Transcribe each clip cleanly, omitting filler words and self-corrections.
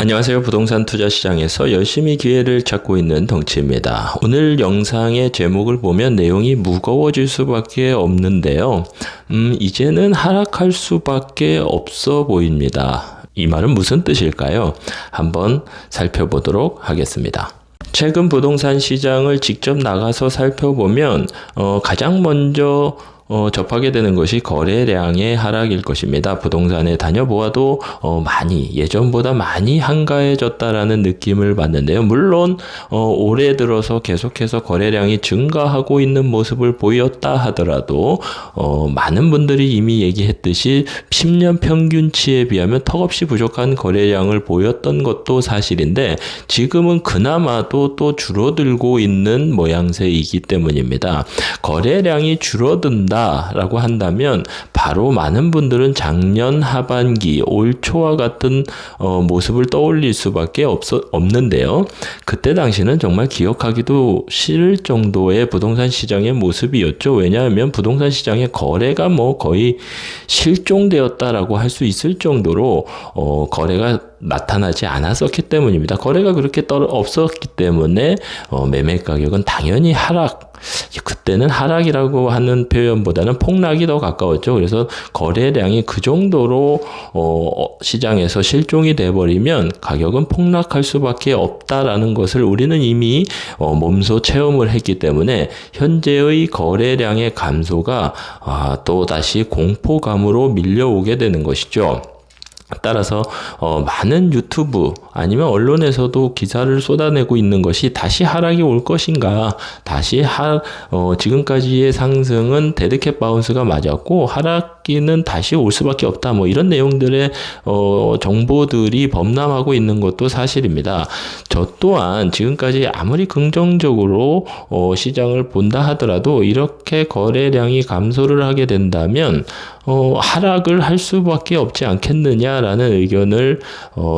안녕하세요. 부동산 투자 시장에서 열심히 기회를 찾고 있는 덩치입니다. 오늘 영상의 제목을 보면 내용이 무거워질 수밖에 없는데요. 이제는 하락할 수밖에 없어 보입니다. 이 말은 무슨 뜻일까요? 한번 살펴보도록 하겠습니다. 최근 부동산 시장을 직접 나가서 살펴보면 가장 먼저 접하게 되는 것이 거래량의 하락일 것입니다. 부동산에 다녀보아도 예전보다 많이 한가해졌다라는 느낌을 받는데요. 물론 올해 들어서 계속해서 거래량이 증가하고 있는 모습을 보였다 하더라도 많은 분들이 이미 얘기했듯이 10년 평균치에 비하면 턱없이 부족한 거래량을 보였던 것도 사실인데 지금은 그나마도 또 줄어들고 있는 모양새이기 때문입니다. 거래량이 줄어든다 라고 한다면 바로 많은 분들은 작년 하반기 올 초와 같은 모습을 떠올릴 수밖에 없는데요. 그때 당시는 정말 기억하기도 싫을 정도의 부동산 시장의 모습이었죠. 왜냐하면 부동산 시장의 거래가 거의 실종되었다라고 할 수 있을 정도로 거래가 나타나지 않았었기 때문입니다. 거래가 그렇게 없었기 때문에 매매 가격은 당연히 그때는 하락이라고 하는 표현보다는 폭락이 더 가까웠죠. 그래서 거래량이 그 정도로 시장에서 실종이 돼버리면 가격은 폭락할 수밖에 없다라는 것을 우리는 이미 몸소 체험을 했기 때문에 현재의 거래량의 감소가 또다시 공포감으로 밀려오게 되는 것이죠. 따라서 많은 유튜브 아니면 언론에서도 기사를 쏟아내고 있는 것이 다시 하락이 올 것인가, 지금까지의 상승은 데드캣 바운스가 맞았고 하락기는 다시 올 수밖에 없다, 이런 내용들의 정보들이 범람하고 있는 것도 사실입니다. 저 또한 지금까지 아무리 긍정적으로 시장을 본다 하더라도 이렇게 거래량이 감소를 하게 된다면 하락을 할 수밖에 없지 않겠느냐라는 의견을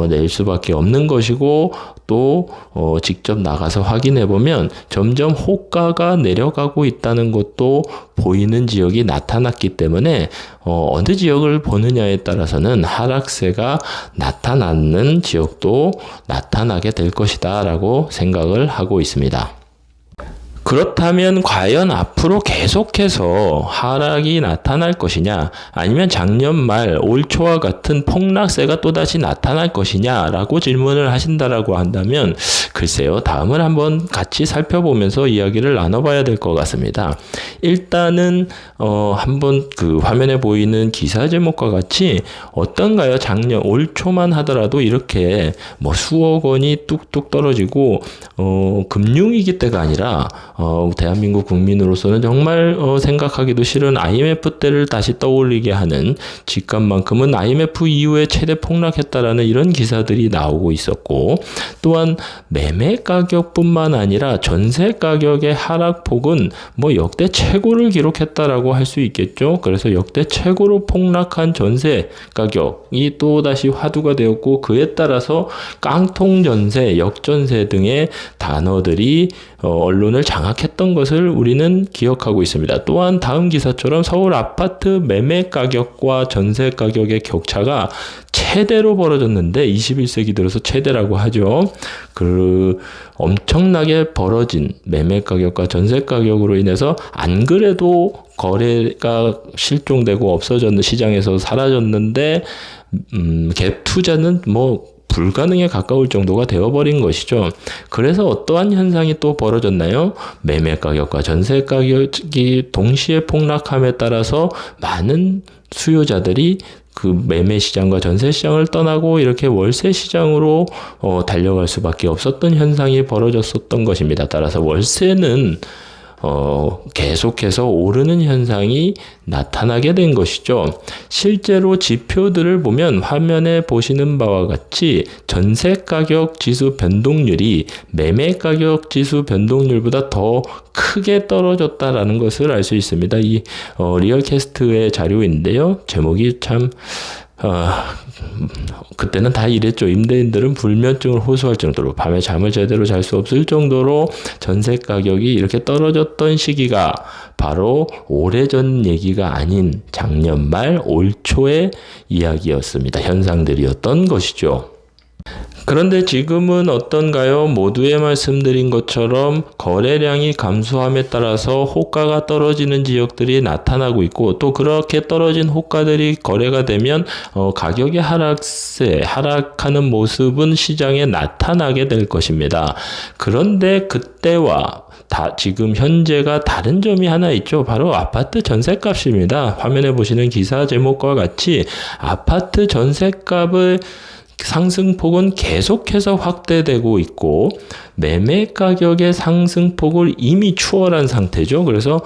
낼 수밖에 없는 것이고, 또 직접 나가서 확인해 보면 점점 호가가 내려가고 있다는 것도 보이는 지역이 나타났기 때문에 어느 지역을 보느냐에 따라서는 하락세가 나타나는 지역도 나타나게 될 것이다 라고 생각을 하고 있습니다. 그렇다면 과연 앞으로 계속해서 하락이 나타날 것이냐, 아니면 작년 말 올 초와 같은 폭락세가 또다시 나타날 것이냐라고 질문을 하신다라고 한다면 글쎄요, 다음을 한번 같이 살펴보면서 이야기를 나눠봐야 될 것 같습니다. 일단은 한번 그 화면에 보이는 기사 제목과 같이 어떤가요? 작년 올 초만 하더라도 이렇게 수억 원이 뚝뚝 떨어지고 금융위기 때가 아니라 대한민국 국민으로서는 정말 생각하기도 싫은 IMF 때를 다시 떠올리게 하는 집값만큼은 IMF 이후에 최대 폭락했다라는 이런 기사들이 나오고 있었고, 또한 매매 가격뿐만 아니라 전세 가격의 하락폭은 역대 최고를 기록했다라고 할 수 있겠죠. 그래서 역대 최고로 폭락한 전세 가격이 또다시 화두가 되었고, 그에 따라서 깡통 전세, 역전세 등의 단어들이 언론을 장악했던 것을 우리는 기억하고 있습니다. 또한 다음 기사처럼 서울 아파트 매매 가격과 전세 가격의 격차가 최대로 벌어졌는데, 21세기 들어서 최대라고 하죠. 그 엄청나게 벌어진 매매 가격과 전세 가격으로 인해서 안 그래도 거래가 실종되고 없어졌는 시장에서 사라졌는데 갭 투자는 불가능에 가까울 정도가 되어버린 것이죠. 그래서 어떠한 현상이 또 벌어졌나요? 매매 가격과 전세 가격이 동시에 폭락함에 따라서 많은 수요자들이 그 매매 시장과 전세 시장을 떠나고 이렇게 월세 시장으로 달려갈 수밖에 없었던 현상이 벌어졌었던 것입니다. 따라서 월세는 계속해서 오르는 현상이 나타나게 된 것이죠. 실제로 지표들을 보면 화면에 보시는 바와 같이 전세 가격 지수 변동률이 매매 가격 지수 변동률보다 더 크게 떨어졌다라는 것을 알 수 있습니다. 이 리얼캐스트의 자료인데요. 제목이 참 그때는 다 이랬죠. 임대인들은 불면증을 호소할 정도로, 밤에 잠을 제대로 잘 수 없을 정도로 전세 가격이 이렇게 떨어졌던 시기가 바로 오래전 얘기가 아닌 작년 말 올 초의 이야기였습니다. 현상들이었던 것이죠. 그런데 지금은 어떤가요? 모두에 말씀드린 것처럼 거래량이 감소함에 따라서 호가가 떨어지는 지역들이 나타나고 있고, 또 그렇게 떨어진 호가들이 거래가 되면 가격의 하락하는 모습은 시장에 나타나게 될 것입니다. 그런데 그때와 지금 현재가 다른 점이 하나 있죠. 바로 아파트 전셋값입니다. 화면에 보시는 기사 제목과 같이 아파트 전셋값을 상승폭은 계속해서 확대되고 있고, 매매 가격의 상승폭을 이미 추월한 상태죠. 그래서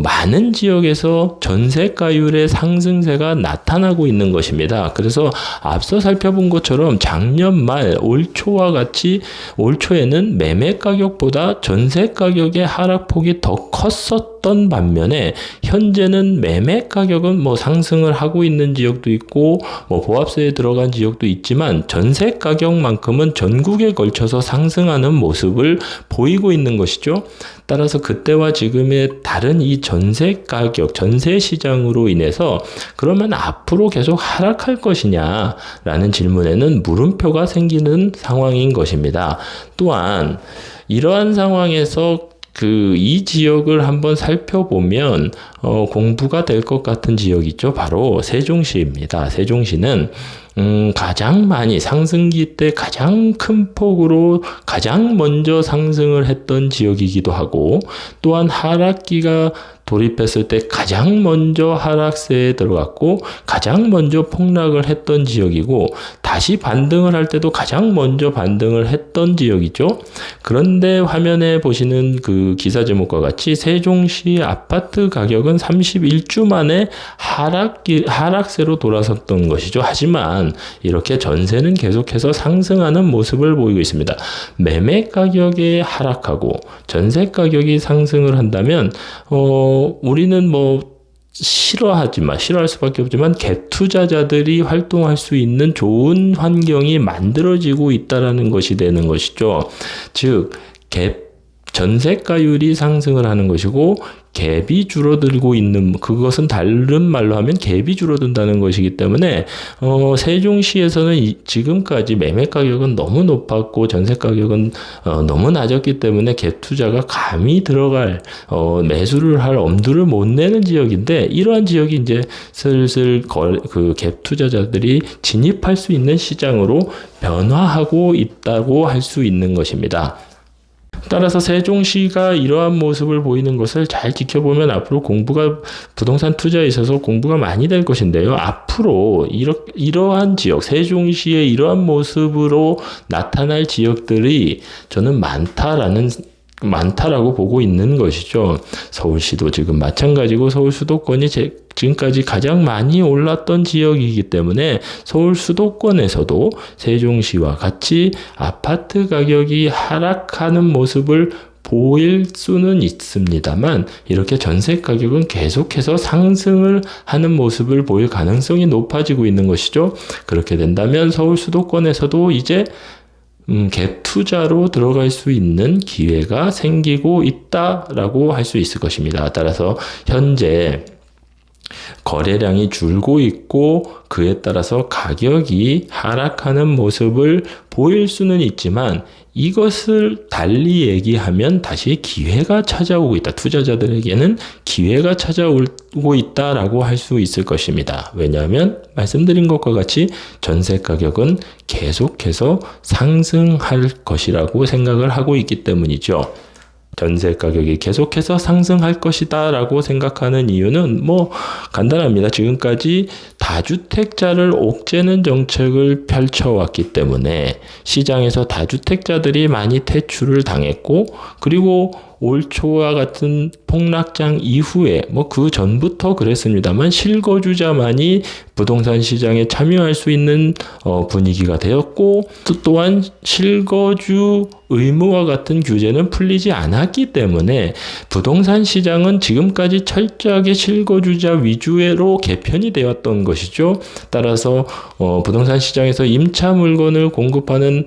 많은 지역에서 전세가율의 상승세가 나타나고 있는 것입니다. 그래서 앞서 살펴본 것처럼 작년 말 올 초와 같이 올 초에는 매매 가격보다 전세 가격의 하락폭이 더 컸었던 반면에, 현재는 매매 가격은 상승을 하고 있는 지역도 있고 보합세에 들어간 지역도 있지만, 전세 가격만큼은 전국에 걸쳐서 상승하는 모습을 보이고 있는 것이죠. 따라서 그때와 지금의 다른 이 전세 가격, 전세 시장으로 인해서 그러면 앞으로 계속 하락할 것이냐라는 질문에는 물음표가 생기는 상황인 것입니다. 또한 이러한 상황에서 이 지역을 한번 살펴보면 공부가 될 것 같은 지역이죠. 바로 세종시입니다. 세종시는 가장 많이 상승기 때 가장 큰 폭으로 가장 먼저 상승을 했던 지역이기도 하고, 또한 하락기가 돌입했을 때 가장 먼저 하락세에 들어갔고 가장 먼저 폭락을 했던 지역이고, 다시 반등을 할 때도 가장 먼저 반등을 했던 지역이죠. 그런데 화면에 보시는 그 기사 제목과 같이 세종시 아파트 가격은 31주 만에 하락세로 돌아섰던 것이죠. 하지만 이렇게 전세는 계속해서 상승하는 모습을 보이고 있습니다. 매매 가격이 하락하고 전세 가격이 상승을 한다면 우리는 싫어할 수밖에 없지만 갭 투자자들이 활동할 수 있는 좋은 환경이 만들어지고 있다라는 것이 되는 것이죠. 즉, 전세가율이 상승을 하는 것이고 갭이 줄어들고 있는, 그것은 다른 말로 하면 갭이 줄어든다는 것이기 때문에 세종시에서는 지금까지 매매 가격은 너무 높았고 전세 가격은 너무 낮았기 때문에 갭 투자가 감히 들어갈 매수를 할 엄두를 못 내는 지역인데, 이러한 지역이 이제 슬슬 갭 투자자들이 진입할 수 있는 시장으로 변화하고 있다고 할 수 있는 것입니다. 따라서 세종시가 이러한 모습을 보이는 것을 잘 지켜보면 앞으로 부동산 투자에 있어서 공부가 많이 될 것인데요. 앞으로 이러한 지역, 세종시의 이러한 모습으로 나타날 지역들이 저는 많다라고 보고 있는 것이죠. 서울시도 지금 마찬가지고, 서울 수도권이 지금까지 가장 많이 올랐던 지역이기 때문에 서울 수도권에서도 세종시와 같이 아파트 가격이 하락하는 모습을 보일 수는 있습니다만, 이렇게 전세 가격은 계속해서 상승을 하는 모습을 보일 가능성이 높아지고 있는 것이죠. 그렇게 된다면 서울 수도권에서도 이제 갭 투자로 들어갈 수 있는 기회가 생기고 있다라고 할 수 있을 것입니다. 따라서 현재 거래량이 줄고 있고 그에 따라서 가격이 하락하는 모습을 보일 수는 있지만, 이것을 달리 얘기하면 다시 기회가 찾아오고 있다. 투자자들에게는 기회가 찾아오고 있다라고 할 수 있을 것입니다. 왜냐하면 말씀드린 것과 같이 전세 가격은 계속해서 상승할 것이라고 생각을 하고 있기 때문이죠. 전세 가격이 계속해서 상승할 것이다 라고 생각하는 이유는 간단합니다. 지금까지 다주택자를 옥죄는 정책을 펼쳐왔기 때문에 시장에서 다주택자들이 많이 퇴출을 당했고, 그리고 올 초와 같은 폭락장 이후에 그 전부터 그랬습니다만 실거주자만이 부동산 시장에 참여할 수 있는 분위기가 되었고, 또한 실거주 의무와 같은 규제는 풀리지 않았기 때문에 부동산 시장은 지금까지 철저하게 실거주자 위주로 개편이 되었던 것이죠. 따라서 부동산 시장에서 임차 물건을 공급하는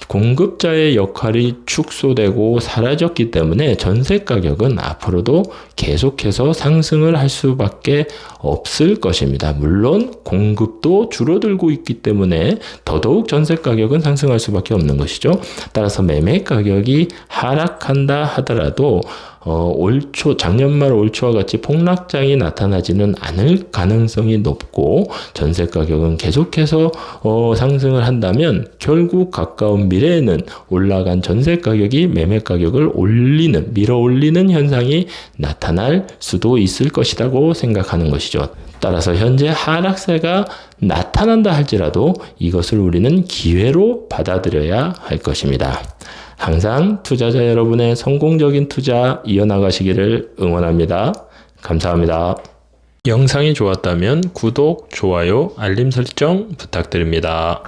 공급자의 역할이 축소되고 사라졌기 때문에 전세 가격은 앞으로도 계속해서 상승을 할 수밖에 없을 것입니다. 물론 공급도 줄어들고 있기 때문에 더더욱 전세 가격은 상승할 수밖에 없는 것이죠. 따라서 매매 가격이 하락한다 하더라도 작년 말 올 초와 같이 폭락장이 나타나지는 않을 가능성이 높고 전세 가격은 계속해서 상승을 한다면 결국 가까운 미래에는 올라간 전세 가격이 매매 가격을 밀어 올리는 현상이 나타날 수도 있을 것이라고 생각하는 것이죠. 따라서 현재 하락세가 나타난다 할지라도 이것을 우리는 기회로 받아들여야 할 것입니다. 항상 투자자 여러분의 성공적인 투자 이어나가시기를 응원합니다. 감사합니다. 영상이 좋았다면 구독, 좋아요, 알림 설정 부탁드립니다.